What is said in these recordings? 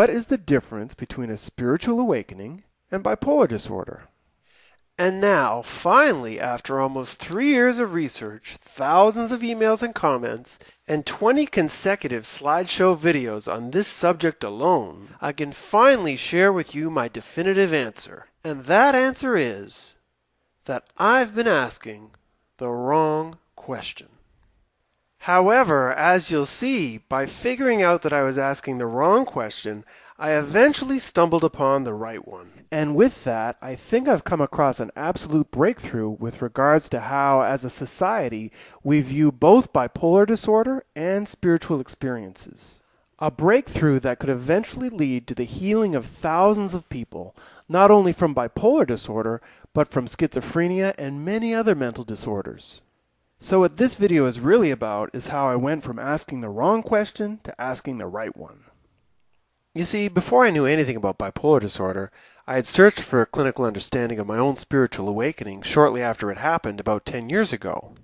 What is the difference between a spiritual awakening and bipolar disorder? And now, finally, after almost 3 years of research, thousands of emails and comments, and 20 consecutive slideshow videos on this subject alone, I can finally share with you my definitive answer. And that answer is that I've been asking the wrong question. However, as you'll see, by figuring out that I was asking the wrong question, I eventually stumbled upon the right one. And with that, I think I've come across an absolute breakthrough with regards to how, as a society, we view both bipolar disorder and spiritual experiences. A breakthrough that could eventually lead to the healing of thousands of people, not only from bipolar disorder, but from schizophrenia and many other mental disorders. So what this video is really about is how I went from asking the wrong question to asking the right one. You see, before I knew anything about bipolar disorder, I had searched for a clinical understanding of my own spiritual awakening shortly after it happened about 10 years ago.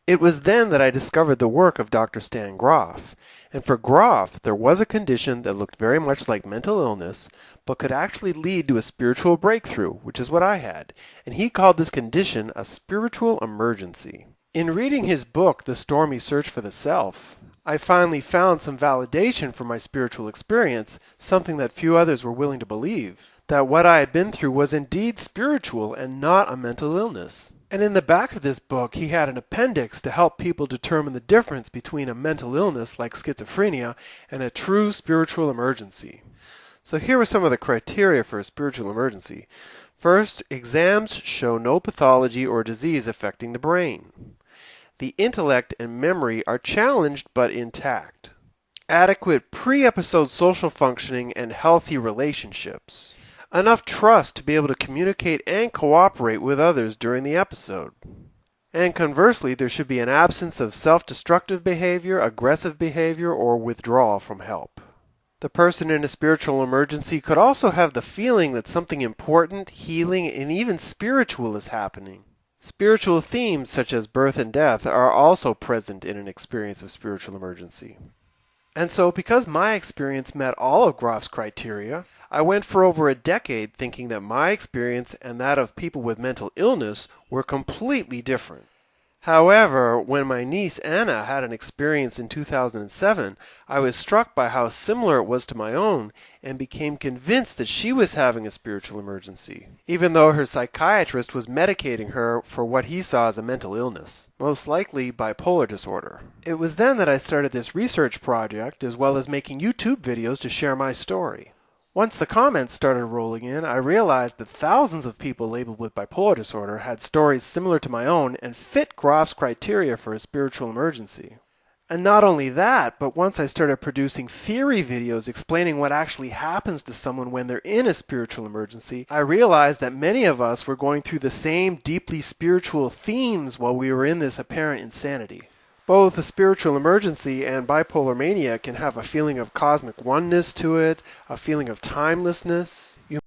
It was then that I discovered the work of Dr. Stan Grof, and for Grof, there was a condition that looked very much like mental illness, but could actually lead to a spiritual breakthrough, which is what I had, and he called this condition a spiritual emergency. In reading his book, The Stormy Search for the Self, I finally found some validation for my spiritual experience, something that few others were willing to believe, that what I had been through was indeed spiritual and not a mental illness. And in the back of this book, he had an appendix to help people determine the difference between a mental illness like schizophrenia and a true spiritual emergency. So here were some of the criteria for a spiritual emergency. First, exams show no pathology or disease affecting the brain. The intellect and memory are challenged but intact. Adequate pre-episode social functioning and healthy relationships. Enough trust to be able to communicate and cooperate with others during the episode. And conversely, there should be an absence of self-destructive behavior, aggressive behavior, or withdrawal from help. The person in a spiritual emergency could also have the feeling that something important, healing, and even spiritual is happening. Spiritual themes such as birth and death are also present in an experience of spiritual emergency. And so, because my experience met all of Grof's criteria, I went for over a decade thinking that my experience and that of people with mental illness were completely different. However, when my niece Anna had an experience in 2007, I was struck by how similar it was to my own and became convinced that she was having a spiritual emergency, even though her psychiatrist was medicating her for what he saw as a mental illness, most likely bipolar disorder. It was then that I started this research project as well as making YouTube videos to share my story. Once the comments started rolling in, I realized that thousands of people labeled with bipolar disorder had stories similar to my own and fit Grof's criteria for a spiritual emergency. And not only that, but once I started producing theory videos explaining what actually happens to someone when they're in a spiritual emergency, I realized that many of us were going through the same deeply spiritual themes while we were in this apparent insanity. Both a spiritual emergency and bipolar mania can have a feeling of cosmic oneness to it, a feeling of timelessness.